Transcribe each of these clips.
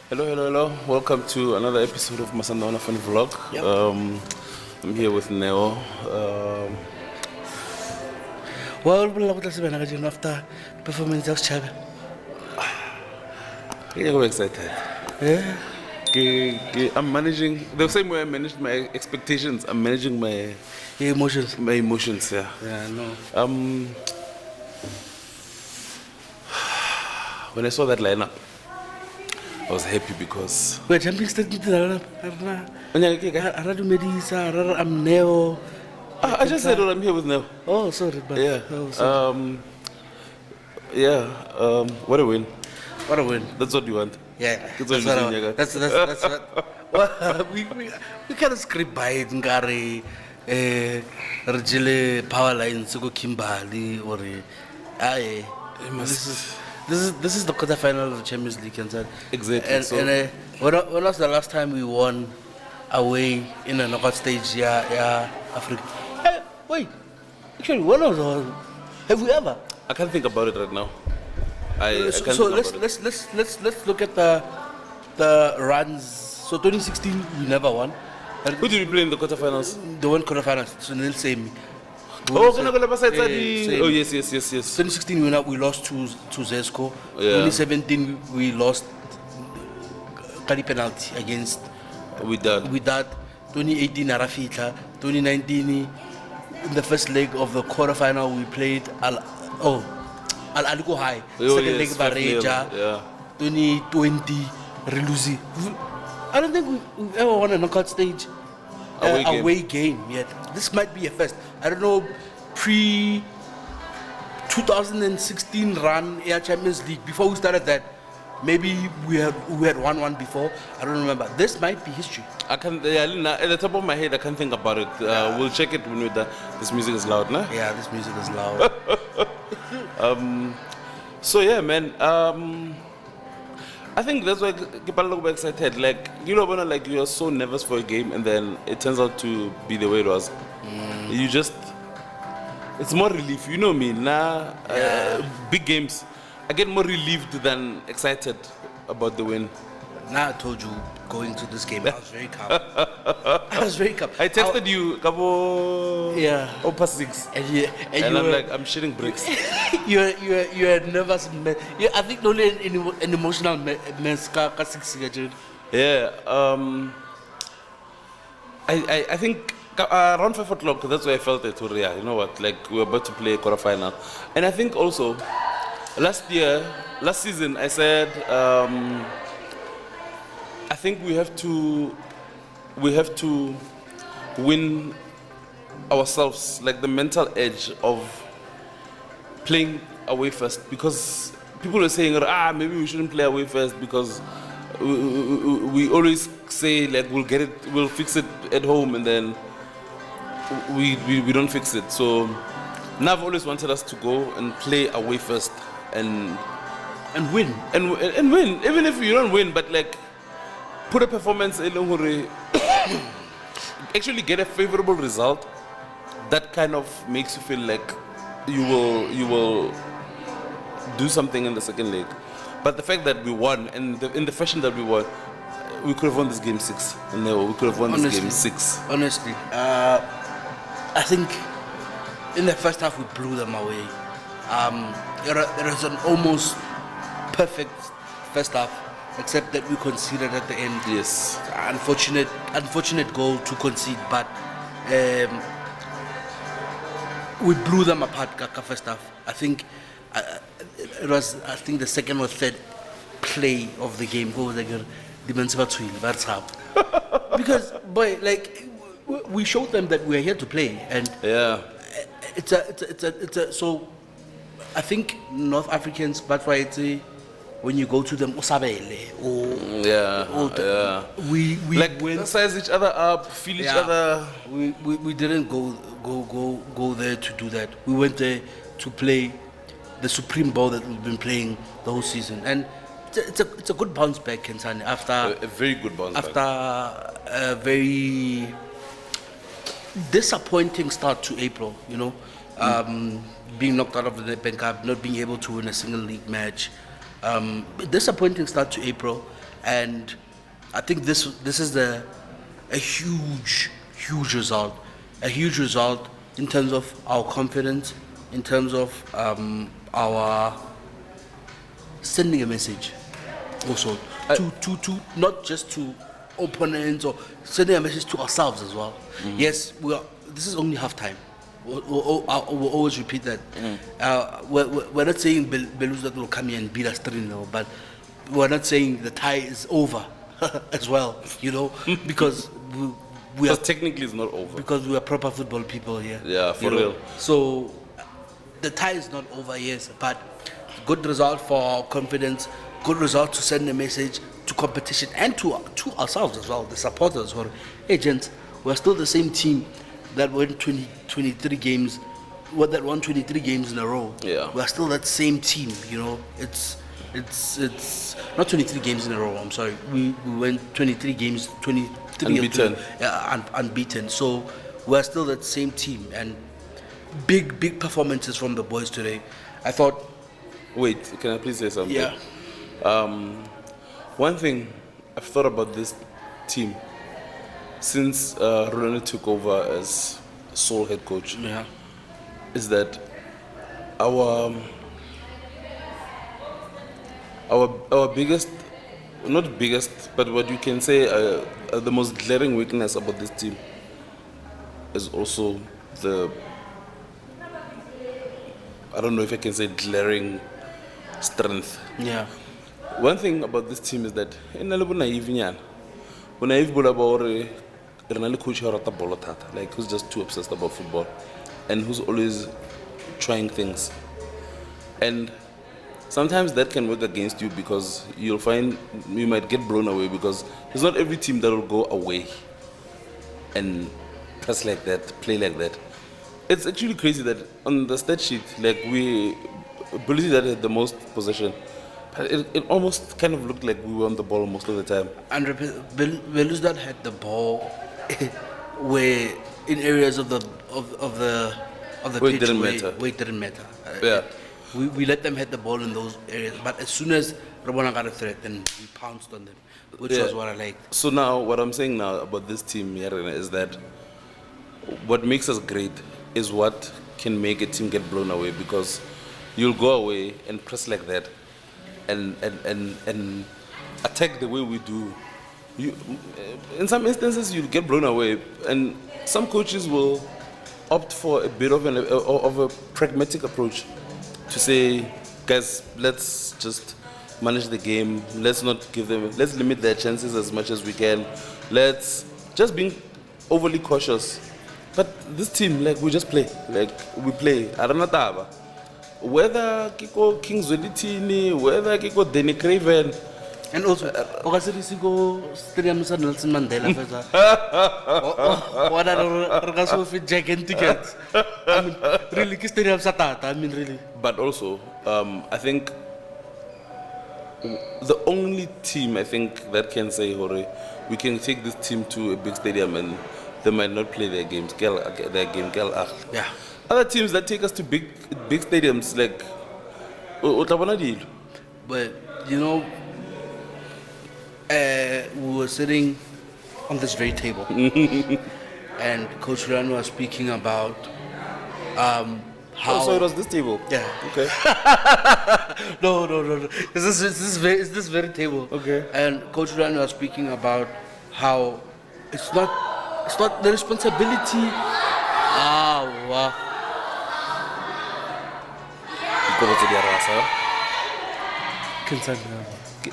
Hello, hello, hello. Welcome to another episode of Sundowns Fun Vlog. Yep. I'm here with Neo. Well, after performance of Chaba. I'm excited. Yeah. I'm managing the same way I managed my expectations. I'm managing my Emotions. emotions. Yeah. Yeah, no. When I saw that lineup, I was happy because. We're jumping straight into the Aradu Medisa, I'm Neo. I just said that I'm here with Neo. Oh, sorry, but Yeah. oh, sorry. What a win. What a win. That's what you want. Yeah, That's that's what what you that's what. Well, we kind of script by it, Ngari, Rajile power lines, go Kimbali, or aye. This is the quarterfinal of the Champions League, and Exactly. And, So- and when was the last time we won away in a knockout stage? Yeah, Africa. Hey, wait, actually, when was have we ever? I can't think about it right now. I can't So think about it. let's look at the runs. So 2016 we never won. Who did we play in the quarterfinals? The one quarterfinals. So they'll say me. Oh, can I go to Yeah, the? Oh, yes. 2016 we lost to Zesco. Yeah. 2017 we lost Kali penalty against We done. with that. 2018 Arafita. 2019 in the first leg of the quarterfinal we played Al Aliko High. Oh, Second yes, leg Bareja. 5-0, yeah. 2020 Reluzi. I don't think we've ever won a knockout stage Away game. game yet. This might be a first. I don't know, pre 2016 run Air Champions League. Before we started that, maybe we had won one before. I don't remember. This might be history. I can't. Yeah, at the top of my head, I can't think about it. We'll check it when we're done. This music is loud, nah? Yeah, this music is loud. So yeah, man. I think that's why people look excited. Like like you're so nervous for a game, and then it turns out to be the way it was. You just, it's more relief. You know me, nah. Big games, I get more relieved than excited about the win. Now I told you going to this game, I was very calm. I was very calm. I texted you a couple. Yeah. Past 6. And And you I'm were, like, I'm shitting bricks. you're nervous. I think only an emotional mess. Yeah. I think around 5 o'clock, that's where I felt it. Yeah, you know what? Like, we're about to play a quarterfinal. And I think also, last season, I said, I think we have to win ourselves, like the mental edge of playing away first, because people are saying, maybe we shouldn't play away first because we always say like we'll fix it at home, and then we don't fix it. So Nav always wanted us to go and play away first and win. and win, even if you don't win, but like put a performance in actually get a favorable result that kind of makes you feel like you will do something in the second leg. But the fact that we won, and in the fashion that we won, we could have won this game 6. No, we could have won this game 6. Honestly, I think in the first half we blew them away. There was an almost perfect first half, except that we conceded at the end. Yes. Unfortunate goal to concede, but we blew them apart. Kaka first half. I think it was. I think the second or third play of the game. Go like that's how. Because boy, like we showed them that we're here to play, and Yeah. it's a. So I think North Africans. That's why it's a. When you go to them, usabele, Yeah. we Like went. size each other up, feel each other. We didn't go there to do that. We went there to play the supreme ball that we've been playing the whole season, and it's a good bounce back, Kensani, after A very good bounce after back. a very disappointing start to April. Being knocked out of the Nedbank Cup, not being able to win a single league match. Disappointing start to April, And I think this is a huge result, in terms of our confidence, in terms of our sending a message, also to not just to opponents, or sending a message to ourselves as well. Yes, this is only half time. We'll always repeat that. We're not saying Belouizdad will come here and beat us 3-0, but we're not saying the tie is over as well, because we are Because technically it's not over. because we are proper football people here. Yeah, for real. So the tie is not over, yes, but good result for our confidence, good result to send a message to competition and to ourselves as well, the supporters. Or, hey, gents, we're still the same team that won 23 games, that won 23 games in a row. Yeah. We're still that same team, It's not 23 games in a row, I'm sorry. We went 23 games, 23 Unbeaten. Unbeaten. So we're still that same team, and big performances from the boys today. I thought, Wait, can I please say something? yeah, One thing I've thought about this team since Ronaldo took over as sole head coach yeah, is that our biggest, not biggest, but what you can say the most glaring weakness about this team is also I don't know if I can say glaring strength. yeah, One thing about this team is that in a little naive coach like who's just too obsessed about football and who's always trying things. And sometimes that can work against you because you'll find you might get blown away because it's not every team that will go away and press like that, play like that. It's actually crazy that on the stat sheet, like Belouizdad had the most possession. But it almost kind of looked like we were on the ball most of the time. and Belouizdad had the ball where in areas of the Where it pitch didn't matter. where it didn't matter. Yeah. We let them hit the ball in those areas, but as soon as Rabona got a threat, then we pounced on them, which Yeah. was what I liked. So now, what I'm saying now about this team here is that what makes us great is what can make a team get blown away because you'll go away and press like that and attack the way we do. In some instances, you'll get blown away, and some coaches will opt for a bit of a pragmatic approach to say, guys, let's just manage the game. Let's limit their chances as much as we can. Let's just be overly cautious. But this team, we just play. We play. Aranataba. Whether Kiko Kings Welitini, whether Kiko Danny Craven. And also, go stadium sa Nelson Mandela. What are the gigantic tickets? I mean, really, stadium sa Tata. I mean, really. But also, I think the only team I think that can say, Hore, we can take this team to a big stadium and they might not play their games. Yeah. Other teams that take us to big stadiums like But we were sitting on this very table, and Coach Riano was speaking about how. so it was this table. Yeah. Okay. No. It's this very table. Okay. And Coach Riano was speaking about how it's not the responsibility. Wow.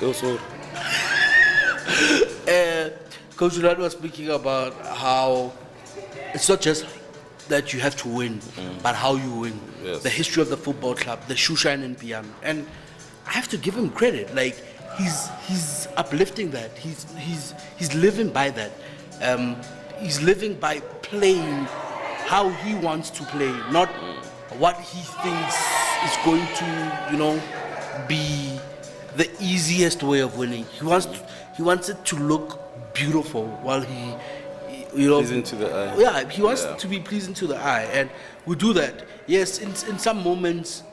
Also, Coach Riano was speaking about how it's not just that you have to win, but how you win. Yes. The history of the football club, the Shushan and Piano. And I have to give him credit. Like he's uplifting that. He's living by that. He's living by playing how he wants to play, not what he thinks is going to, be the easiest way of winning. He wants it to look beautiful while he pleasing to the eye. Yeah, he wants to be pleasing to the eye, and we do that. Yes, in some moments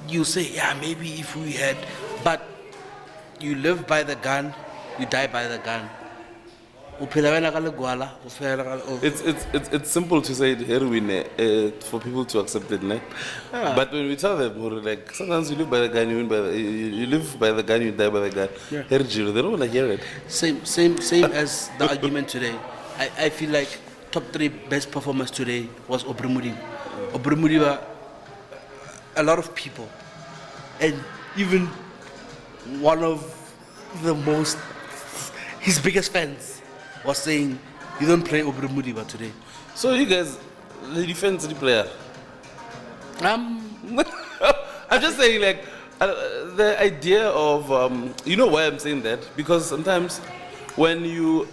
you say, yeah, maybe if we had, but you live by the gun, you die by the gun. Uphila wena ka legwala, o fela ka- It's simple to say heroin for people to accept it, ne? But when we tell them, like sometimes you live by the gun, you win by the, you live by the gun, you die by the gun. Yeah. Herjiro, they don't want to hear it. Same as the argument today. I feel like top 3 best performers today was Obremudi. Obremudi were a lot of people, and even one of the most, his biggest fans was saying, you don't play Obremudi today. So you guys, the defensive player. I'm just saying, like, the idea of, you know why I'm saying that? Because sometimes when you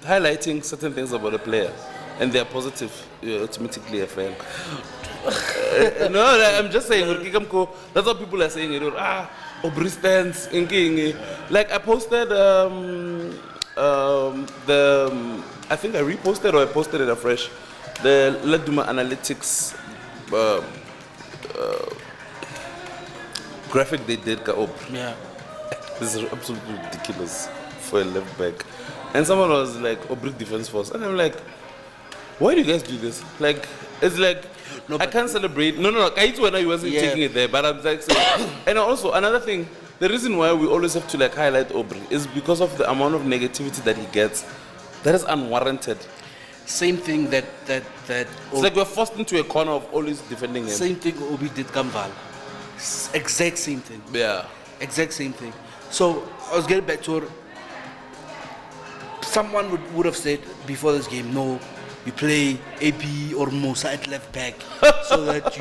highlighting certain things about a player and they're positive, you're automatically a fan. No, I'm just saying, that's what people are saying. Obri stands in King. Like I posted I think I reposted or I posted it afresh. The Leduma Analytics graphic they did ka Obri. Yeah. This is absolutely ridiculous for a left back. And someone was like, Obri defense force. And I'm like, why do you guys do this? Like, it's like, No, I can't celebrate. No. I when I wasn't taking it there, but I'm like saying. And also, another thing, the reason why we always have to like highlight Obri is because of the amount of negativity that he gets. That is unwarranted. Same thing that It's like we're forced into a corner of always defending him. same thing Obi did Kamval. Exact same thing. Yeah. Exact same thing. So I was getting back to it. Someone would have said before this game, no, you play AP or Musa at left back so that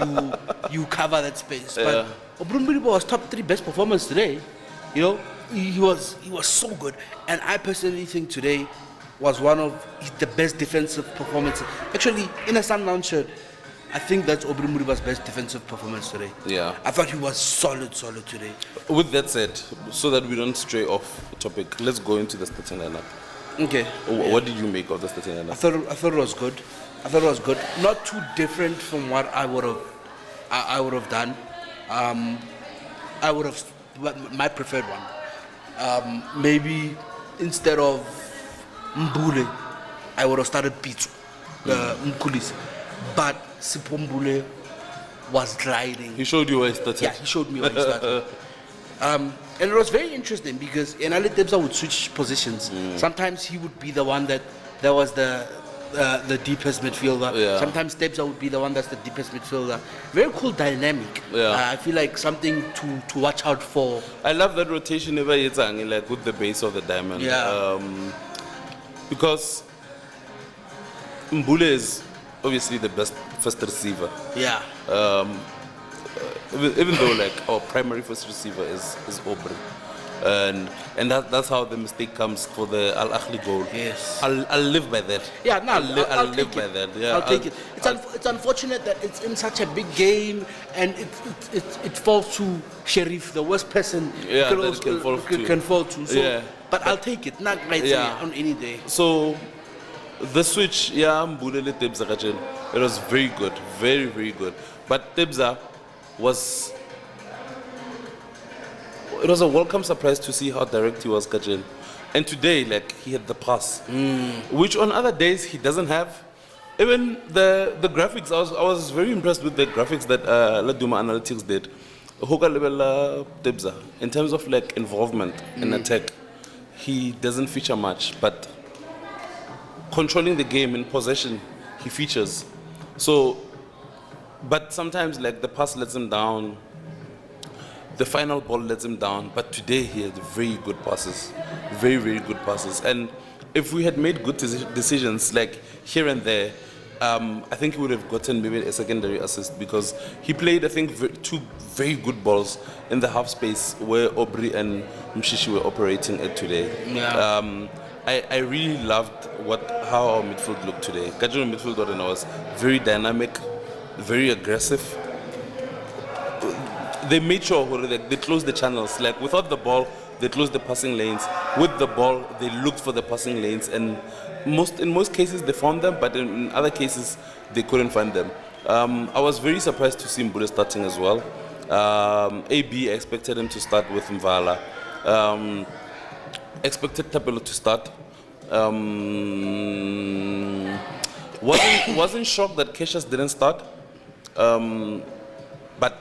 you cover that space. Yeah. But Obremudi was top 3 best performance today. You know, he was so good, and I personally think today was one of the best defensive performances. Actually, in a Sundowns shirt, I think that's Obremuriba's best defensive performance today. Yeah. I thought he was solid today. With that said, so that we don't stray off topic, let's go into the starting lineup. Okay. What did you make of the starting lineup? I thought it was good. Not too different from what I would have done. I would have my preferred one. Maybe instead of Mbule, I would have started Pichu, Mkulis. But Sipombule was gliding. He showed you where he started. Yeah, he showed me where he started. And it was very interesting because Enale Tebza would switch positions. Sometimes he would be the one that was the deepest midfielder. Yeah. Sometimes Tebza would be the one that's the deepest midfielder. Very cool dynamic. Yeah. I feel like something to watch out for. I love that rotation never yet like with the base of the diamond. Yeah. Because Mbule is obviously the best first receiver. Yeah. Even though like our primary first receiver is Obri. And that's how the mistake comes for the Al Ahly goal. Yes. I'll live by that. Yeah, no, I'll live take by it. that. Yeah, I'll take it. It's unfortunate that it's in such a big game and it falls to Sheriff, the worst person Yeah, can, that also, can fall to. can fall to. So, Yeah. But I'll take it. Not right Yeah. on any day. So the switch, yeah, Mbulele Tebza Kajel, it was very good, very, very good. But Tebza was, it was a welcome surprise to see how direct he was, Kajel. And today, like, he had the pass, which on other days he doesn't have. Even the graphics, I was very impressed with the graphics that Laduma Analytics did. Hoka level Tebza, in terms of like involvement in attack, he doesn't feature much, but controlling the game in possession, he features. So, but sometimes like the pass lets him down, the final ball lets him down. But today he had very good passes, very, very good passes. And if we had made good decisions like here and there, I think he would have gotten maybe a secondary assist because he played, I think, two very good balls in the half space where Obri and Mshishi were operating at today. Yeah. I really loved how our midfield looked today. Kajun midfield was very dynamic, very aggressive. They made sure they closed the channels. Like without the ball, they closed the passing lanes. With the ball, they looked for the passing lanes, and in most cases they found them, but in other cases they couldn't find them. I was very surprised to see Mbule starting as well. AB expected him to start with Mvala. Expected Tapelo to start. Wasn't shocked that Cassius didn't start. But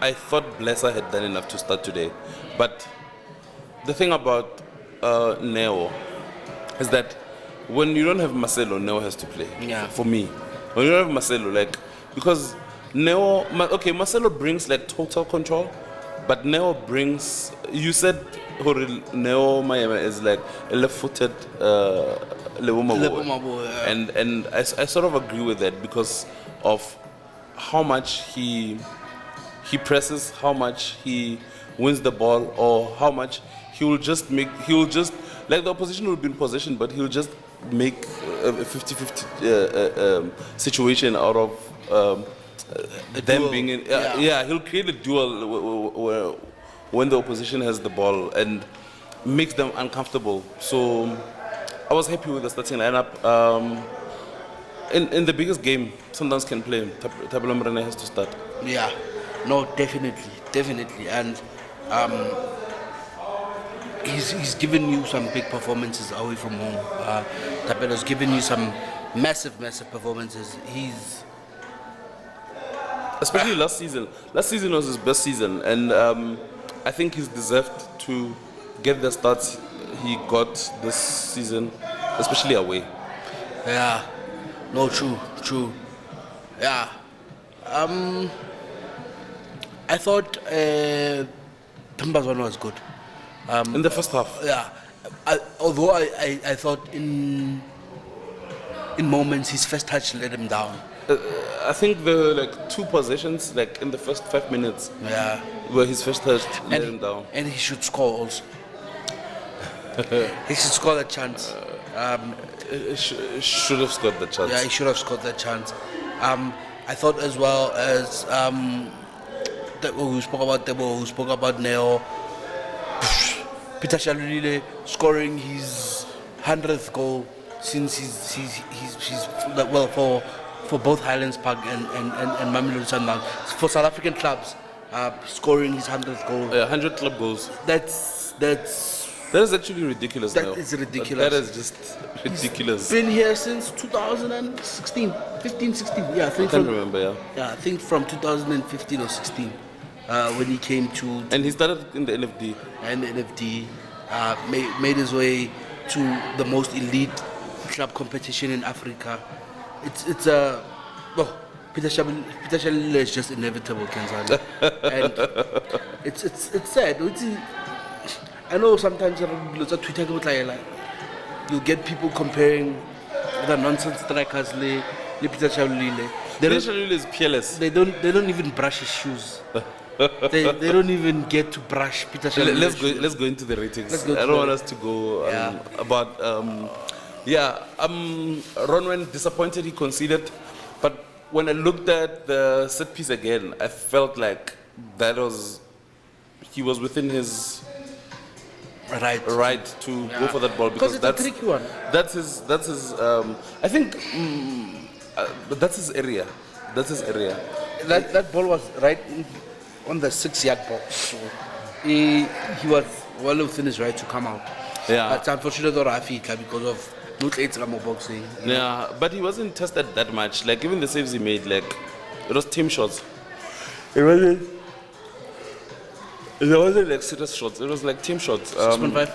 I thought Blesser had done enough to start today. But the thing about Neo is that when you don't have Marcelo, Neo has to play. Yeah. For me, when you don't have Marcelo, because Marcelo brings total control, but Neo brings. You said Neo Mayema is a left-footed Lebomabo, yeah. and I sort of agree with that because of how much he presses, how much he wins the ball, or how much he will just the opposition will be in possession, but he'll just make a 50-50 situation out of them duel. being in. Yeah. He'll create a duel when the opposition has the ball and makes them uncomfortable. So I was happy with the starting lineup. In the biggest game, Sundowns can play. Thapelo Morena has to start. Yeah, no, definitely, and he's given you some big performances away from home. Tapelo's given you some massive performances. Especially last season. Last season was his best season, and I think he's deserved to get the starts he got this season, especially away. Yeah, no, true. Yeah, I thought Tamba's one was good. In the first half. Yeah, although I thought in moments his first touch let him down. I think the two possessions in the first 5 minutes Yeah, were his first touch let him down. and he should score also. He should score that chance. Should have scored the chance. Yeah, he should have scored that chance. I thought as well as that we spoke about Tebo, we spoke about Neo. Peter Shalulile scoring his 100th goal since he's for both Highlands Park and Mamelodi Sundowns. For South African clubs, scoring his 100th goal. 100 club goals. That is actually ridiculous. That now. is ridiculous. That is just ridiculous. been here since 2016, 15, 16. Yeah, I think I can't remember. Yeah. Yeah, I think from 2015 or 16 when he came to And he started in the NFD. and the NFD, made his way to the most elite club competition in Africa. It's a Peter Shalulile is just inevitable, Kenzani. And it's sad. I know sometimes lots of Twitter you'll get people comparing the nonsense strikers le Peter Shalulile. Peter Shalulile is peerless. They don't even brush his shoes. they don't even get to brush Peter Shalulile. Let's go into the ratings. Let's go I to don't the- want us to go about. Ronwen disappointed he conceded, but when I looked at the set piece again, I felt like he was within his right to go for that ball because it's a tricky one. That's his. I think but that's his area. That's his area. That ball was right on the 6-yard box. So he was well within his right to come out. Yeah. But unfortunately, because of no trades boxing. Yeah, but he wasn't tested that much. Even the saves he made, it was team shots. It wasn't serious shots. It was team shots. 6.5.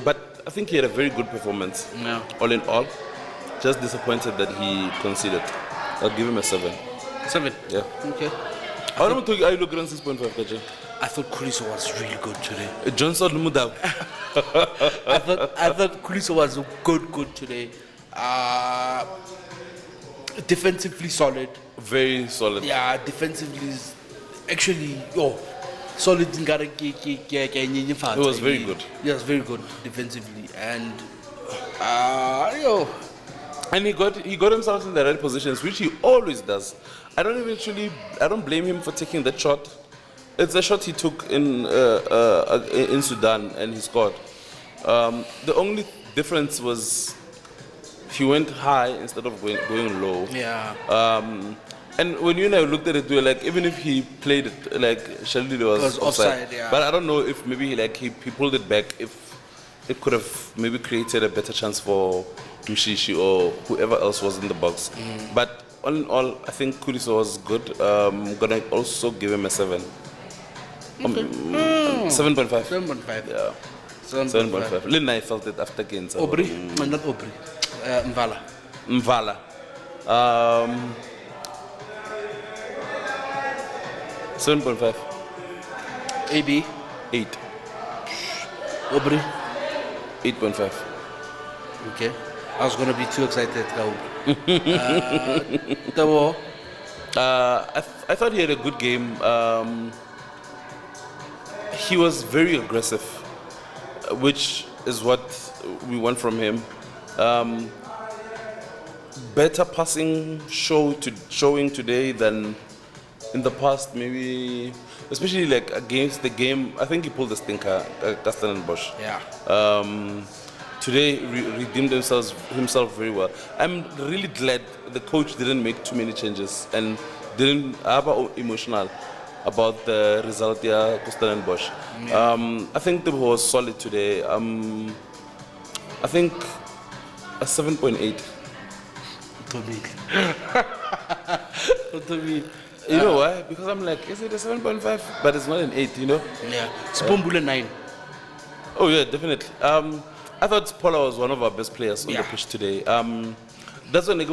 But I think he had a very good performance. Yeah. All in all, just disappointed that he conceded. I'll give him a 7. 7. Yeah. Okay. I don't think I look around 6.5, Kaja. I thought Kuliso was really good today. Johnson Mudav. I thought Kuliso was good today. Defensively solid. Very solid. Yeah, defensively is actually solid. It was very good. He was very good defensively, and And he got himself in the right positions, which he always does. I don't blame him for taking that shot. It's a shot he took in Sudan and he scored. The only difference was he went high instead of going low. Yeah. And when you and I looked at it, we were like, even if he played it, like Shalili was offside, yeah. But I don't know if maybe he pulled it back, if it could have maybe created a better chance for Mshishi or whoever else was in the box. But all in all, I think Kudiso was good. I'm gonna also give him a 7. 7.5. 7.5. Yeah. 7.5. Lynn, I felt it after games. Aubrey? No, not Aubrey. Mvala. Mvala. 7.5. AB? 8. Aubrey? 8.5. Okay. I was going to be too excited. Tabo? I thought he had a good game. He was very aggressive, which is what we want from him. Better passing showing today than in the past, maybe, especially like against the game. I think he pulled the stinker, Castellenbosch. Yeah. Today redeemed himself very well. I'm really glad the coach didn't make too many changes and didn't have emotional about the result here, Castellenbosch. Yeah. I think the was solid today. I think a 7.8. To me. You know why? Because I'm like, is it a 7.5? But it's not an 8, you know? Yeah. Spombule 9. Oh, yeah, definitely. I thought Paula was one of our best players on the pitch today. That's when I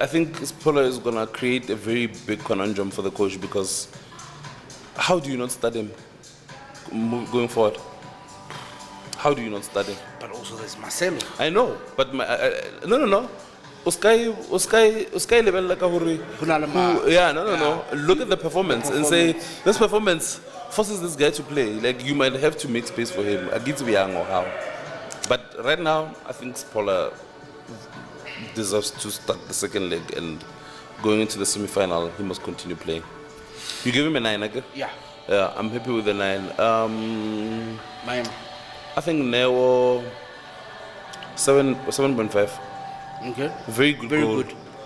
think Paula is going to create a very big conundrum for the coach, because how do you not start him going forward? How do you not start him? But also there's Marcelo. I know, but no. Uskai level like no. Look at the performance and say this performance forces this guy to play. Like, you might have to make space for him. I get to be young or how. But right now, I think Spola deserves to start the second leg, and going into the semi-final, he must continue playing. You give him a 9, okay? Yeah. Yeah, I'm happy with the 9. Mine. I think Neo 7.5. Okay. Very good goal.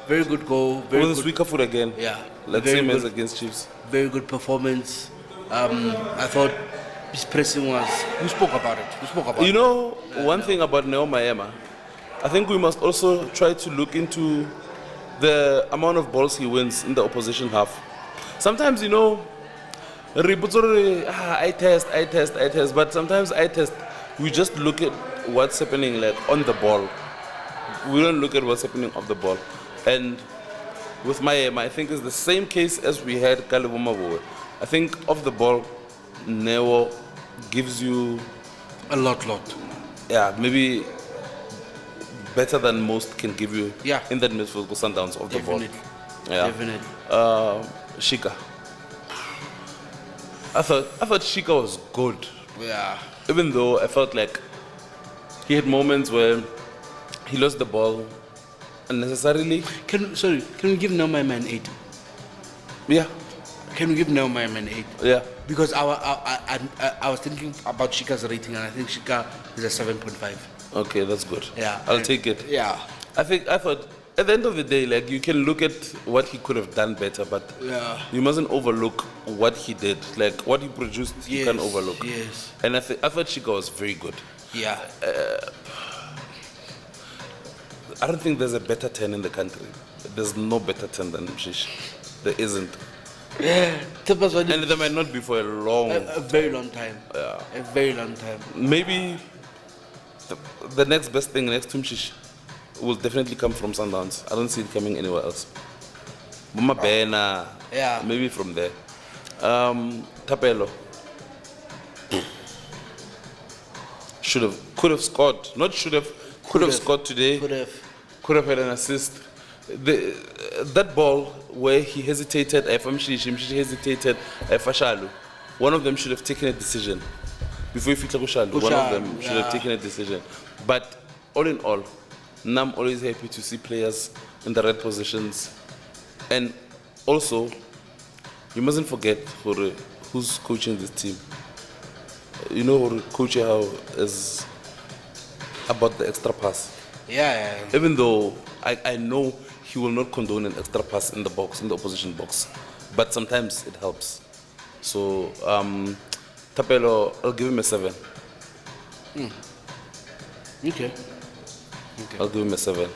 Very good goal. Very With his weaker foot again. Yeah. Like same as against Chiefs. Very good performance. I thought his pressing was. We spoke about it. You know, one thing about Neo Maema, I think we must also try to look into the amount of balls he wins in the opposition half. Sometimes, you know, I test, but sometimes I test. We just look at what's happening like on the ball. We don't look at what's happening off the ball. And with Maema, I think it's the same case as we had Kalibumabo. I think off the ball, Neo gives you a lot. Yeah, maybe better than most can give you. Yeah. In that midfield for Sundowns off the ball. Yeah. Definitely. Shika. I thought Shika was good. Yeah. Even though I felt like he had moments where he lost the ball unnecessarily. Can we give Nauma an 8? Yeah. Can we give Nauma an 8? Yeah. Because I was thinking about Shika's rating, and I think Shika is a 7.5. Okay, that's good. Yeah. I'll take it. Yeah. I thought at the end of the day, like, you can look at what he could have done better, but you mustn't overlook what he did. Like, what he produced, you can't overlook. Yes. And I thought Shika was very good. Yeah. I don't think there's a better 10 in the country. There's no better 10 than Mshish. There isn't. And there might not be for a very long time. Yeah. A very long time. Maybe the next best thing next to Mshish will definitely come from Sundowns. I don't see it coming anywhere else. Mama Bena. Yeah. Maybe from there. Tapelo. Could have scored. Not should have. Could have scored today. Could have had an assist. That ball where he hesitated, Mshishi hesitated, Fashalu. One of them should have taken a decision. Before you fit Kushalu, one of them should have taken a decision. But all in all, I'm always happy to see players in the right positions. And also, you mustn't forget who's coaching this team. You know, Coach how is about the extra pass. Yeah. Even though I know he will not condone an extra pass in the box, in the opposition box. But sometimes it helps. So, Tapelo, I'll give him a 7. Okay. I'll give him a 7.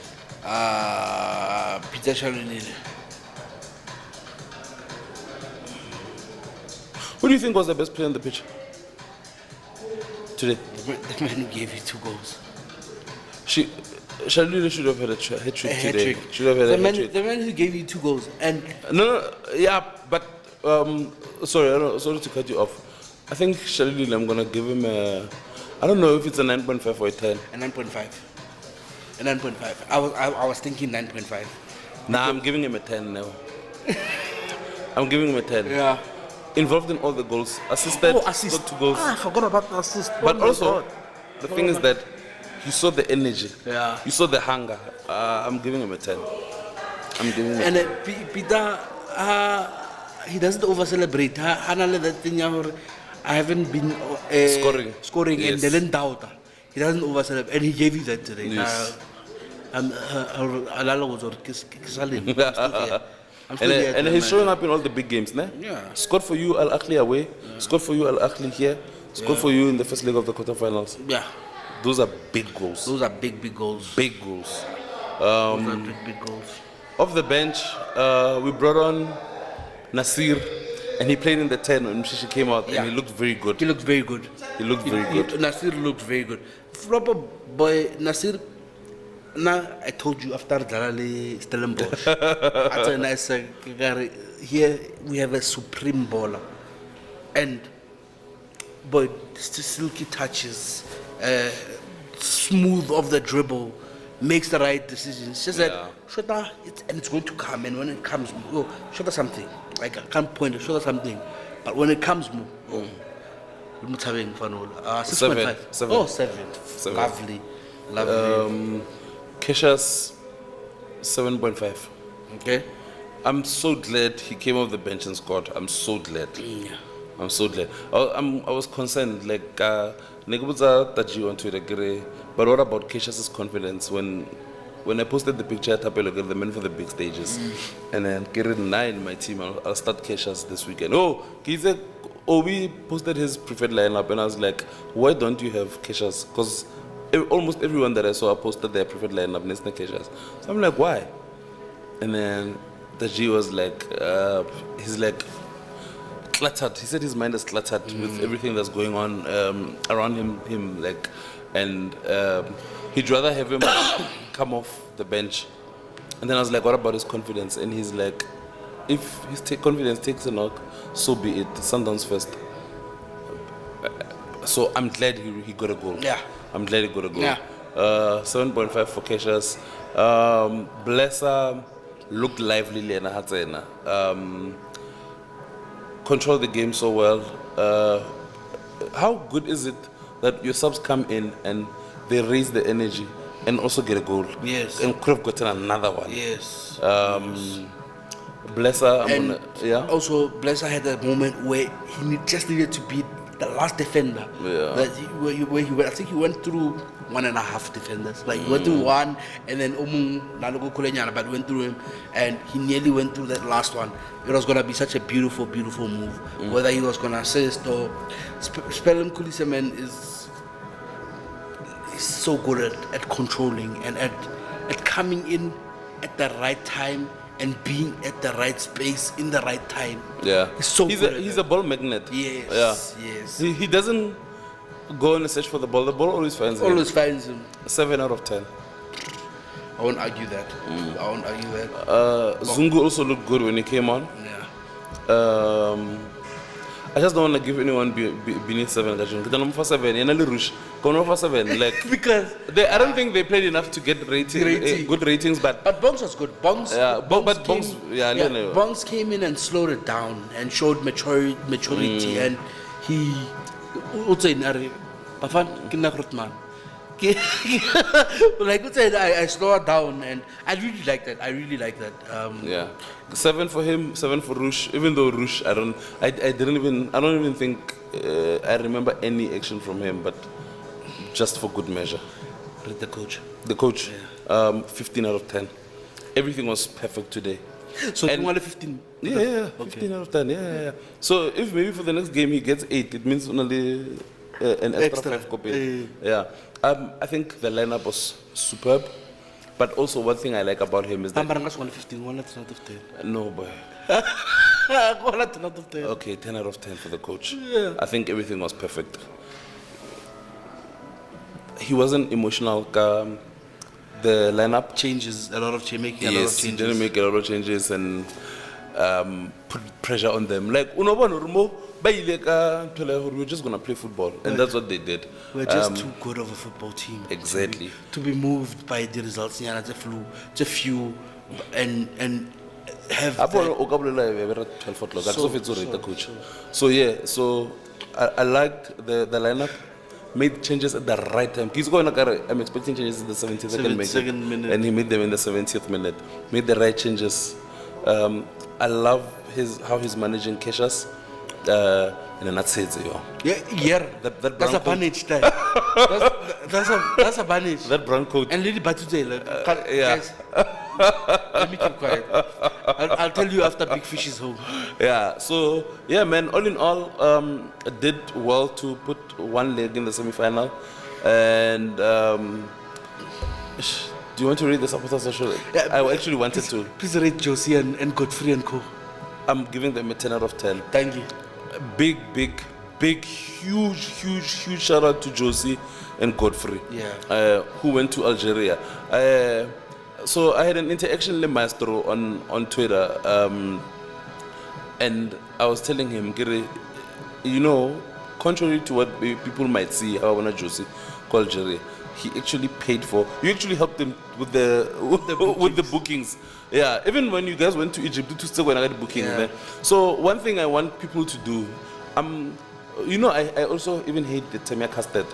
Peter Shalulile. Who do you think was the best player on the pitch today? The man who gave you 2 goals. Shalulile should have had a hat-trick today. Hat-trick. Should have had a hat-trick. The man who gave you 2 goals. And No, yeah, but sorry to cut you off. I think Shalulile, I'm gonna give him a. I don't know if it's a 9.5 or a 10. a 9.5. A 9.5. I was thinking 9.5. Nah, I'm giving him a 10 now. I'm giving him a 10. Yeah. Involved in all the goals, assisted, assist. got 2 goals. I forgot about the assist. But Oh my also, God. the thing is that you saw the energy. Yeah. You saw the hunger. I'm giving him a 10. I'm giving him a And 10. Peter, he doesn't over celebrate. That thing, I haven't been scoring, Yes. and they didn't doubt. He doesn't over celebrate, and he gave you that today. Yes. I'm And he's showing up in all the big games, ne? Yeah. Scored for you Al Ahly away, scored for you Al Ahly here, scored for you in the first leg of the quarterfinals. Yeah. Those are big goals. Those are big goals. Big goals. Those are big goals. Off the bench, we brought on Nasir, and he played in the 10 when Mshishi came out, Yeah. and he looked very good. He looked very good. He looked very good. Nasir looked very good. Proper boy, Nasir. Now I told you after Dalali Stellenbosch. After nice, here we have a supreme bowler, and boy, silky touches, smooth of the dribble, makes the right decisions. Just Yeah. that Shota, it's going to come, and when it comes, oh, Shota something. Like I can't point, Shota something, but when it comes, oh. 6.5. 7. Oh, 7. 7. Lovely. Kesha's 7.5. Okay. I'm so glad he came off the bench and scored. I'm so glad. Yeah. I'm so glad. I was concerned, like, Negubuza Taji on Twitter, but what about Kesha's confidence when I posted the picture at Tapelo, the men for the big stages, and then Kiri 9, my team, I'll start Kesha's this weekend. We posted his preferred lineup, and I was like, why don't you have Kesha's? Because almost everyone that I saw posted their preferred lineup, Nesna Kesha's. So I'm like, why? And then the G was like, he's like, cluttered. He said his mind is cluttered with everything that's going on around him, like, and he'd rather have him come off the bench. And then I was like, what about his confidence? And he's like, if his confidence takes a knock, so be it. Sundowns first. So I'm glad he got a goal. Yeah. I'm glad he got a goal. Yeah. 7.5 for Kesha's. Blesser looked lively, Lena Hatzena. Control the game so well. How good is it that your subs come in and they raise the energy and also get a goal? Yes. And could have gotten another one. Yes. Blesser, And also, Blesser had a moment where he just needed to be the last defender. Yeah. That I think he went through 1.5 defenders. Like he went through one, and then but went through him, and he nearly went through that last one. It was gonna be such a beautiful move. Whether he was gonna assist or Spellum Kulisemen is so good at controlling and at coming in at the right time and being at the right space in the right time. Yeah. He's a ball magnet. Yes. Yeah. Yes. He doesn't go on a search for the ball. The ball always finds him. Always finds him. 7 out of 10. I won't argue that. Zungu also looked good when he came on. Yeah. I just don't want to give anyone beneath 7. For 7, for 7. Like Because I don't think they played enough to get good ratings, but Bongs was good. Bongs. Yeah, but Bongs, Bongs came in and slowed it down and showed maturity, and he. Like I said, I slowed down, and I really like that. Yeah, 7 for him, 7 for Rush. Even though Rush, I don't even think I remember any action from him, but just for good measure. The coach. The coach, Yeah. 15 out of 10. everything was perfect today. So And- you want a 15? Yeah, 15 out of 10. Yeah. So if maybe for the next game he gets 8, it means only an extra 5 copy. Yeah. I think the lineup was superb, but also one thing I like about him is that Ambarangas 115, 1 out of 10. no boy. 1 out of 10. Okay, 10 out of 10 for the coach. Yeah. I think everything was perfect. He wasn't emotional. The lineup. Changes, a lot of making a lot of Yes, he changes. didn't make a lot of changes and put pressure on them. Like, unobona Rumo, we're just gonna play football, and that's what they did. We're just too good of a football team. Exactly. To be moved by the results. Yeah, it's a few, and have. Apo that- o ka bolela e be re 12 o'clock. So- So the coach. So yeah, so I liked the lineup. Made changes at the right time. He's going to. I'm expecting changes in the 72nd 72nd minute. and he made them in the 70th minute. Made the right changes. I love how he's managing Keshas. And then that's it. Yeah, That that's brown a coat. bandage time. That's a bandage. That brown coat. And Lady Batute, like, yeah. guys, let me keep quiet. I'll tell you after Big Fish is home. Yeah, so yeah, man. All in all, did well to put one leg in the semi-final, and do you want to read the supporters? Yeah, I actually wanted to. Please rate Josie and Godfrey and Co. I'm giving them a 10 out of 10. Thank you. Big, huge shout out to Josie and Godfrey, who went to Algeria. So I had an interaction with Maestro on Twitter, and I was telling him, Giri, contrary to what people might see, how I want Josie go Algeria, he actually paid for. You actually helped him with the bookings. Yeah, even when you guys went to Egypt, you still went to get booking. Yeah. Man. So one thing I want people to do, I also even hate the Temia Casted.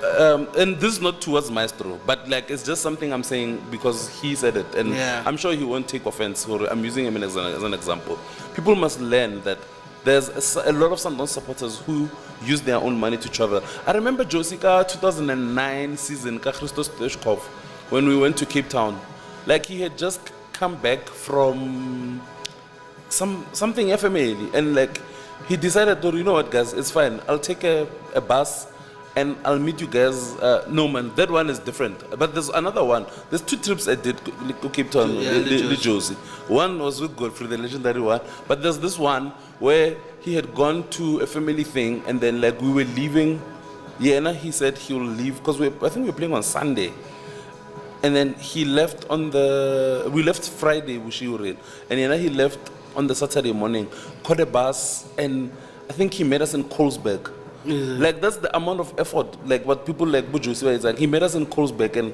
And this is not towards Maestro, but like it's just something I'm saying because he said it, and I'm sure he won't take offense. Or I'm using him as an example. People must learn that there's a lot of Sundowns supporters who use their own money to travel. I remember Josika 2009 season, Christos Teshkov, when we went to Cape Town. Like he had just come back from something FMA, and like he decided, oh, you know what, guys, it's fine. I'll take a bus and I'll meet you guys. No, man, that one is different. But there's another one. There's 2 trips I did to Cape Town, Josie. One was with Godfrey, the legendary one. But there's this one where he had gone to a family thing, and then like we were leaving. Yeah, he said he'll leave because I think we were playing on Sunday. And then he left we left Friday, Wushiurin. And then he left on the Saturday morning, caught a bus, and I think he met us in Colesberg. Like that's the amount of effort. Like what people like Bujusi is like. He met us in Colesberg, and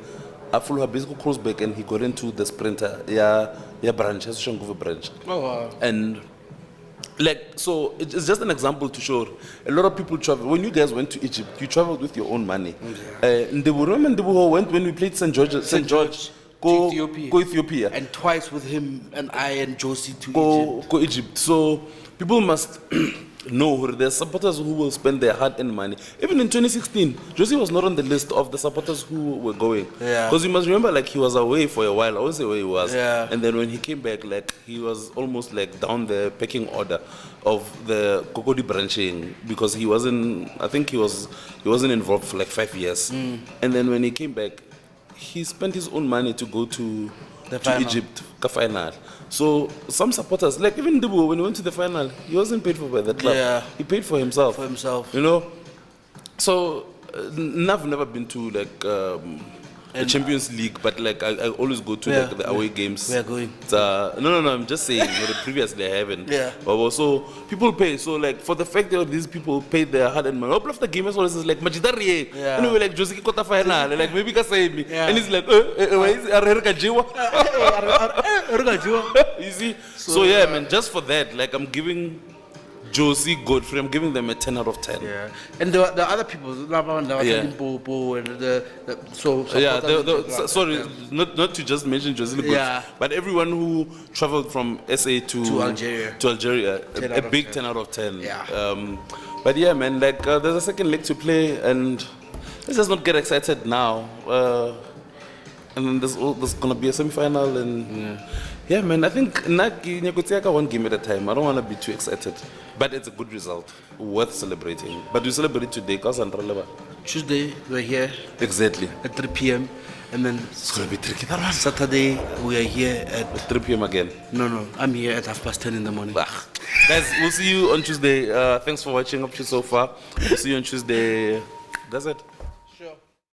I follow basically Colesberg, and he got into the Sprinter. Yeah, branch, Shangova branch. Oh wow. And like so, it's just an example to show a lot of people travel. When you guys went to Egypt, you traveled with your own money. Ndebu went when we played St. George. To Ethiopia. Go Ethiopia. And twice with him and I and Josie to Egypt. Go Egypt. So people must know there's supporters who will spend their hard-earned money. Even in 2016, Josie was not on the list of the supporters who were going. Yeah. Because you must remember, like he was away for a while. I won't say where he was. Yeah. And then when he came back, like he was almost like down the pecking order of the Kokodi branching because he wasn't. I think he wasn't involved for like 5 years. And then when he came back, he spent his own money to go to final. Egypt, the final. So some supporters, like even Dubu, when he went to the final, he wasn't paid for by the club. Yeah. He paid for himself. For himself. You know. So I've never been to like the Champions League, but like I always go to like the away games. We are going. No. I'm just saying. Previously, I haven't. Yeah. But also, people pay. So like for the fact that these people paid their hard-earned money, all of the game is always like Majidari. Yeah. And we were like Josie Kota final, like maybe can say me, Yeah. and he's like, why is Arherka Jiwa? You see. So yeah, man. Just for that, like I'm giving Josie, Godfrey, I'm giving them a 10 out of 10. Yeah. And the other people, Limpopo and Sorry, not to just mention Josie, Yeah. but everyone who traveled from SA to Algeria, a big 10 out of 10. Yeah. But yeah, man, like there's a second leg to play, and let's just not get excited now. And then there's gonna be a semi-final, and yeah, man. I think Nyakutiaka one game at a time. I don't want to be too excited, but it's a good result, worth celebrating. But we celebrate today, cause Andreleva. Tuesday, we're here Exactly. at 3 p.m. And then It's gonna be tricky. That one. Saturday, we are here at... 3 p.m. again. No, I'm here at 10:30 in the morning. Guys, we'll see you on Tuesday. Thanks for watching up to so far. We'll see you on Tuesday. That's it.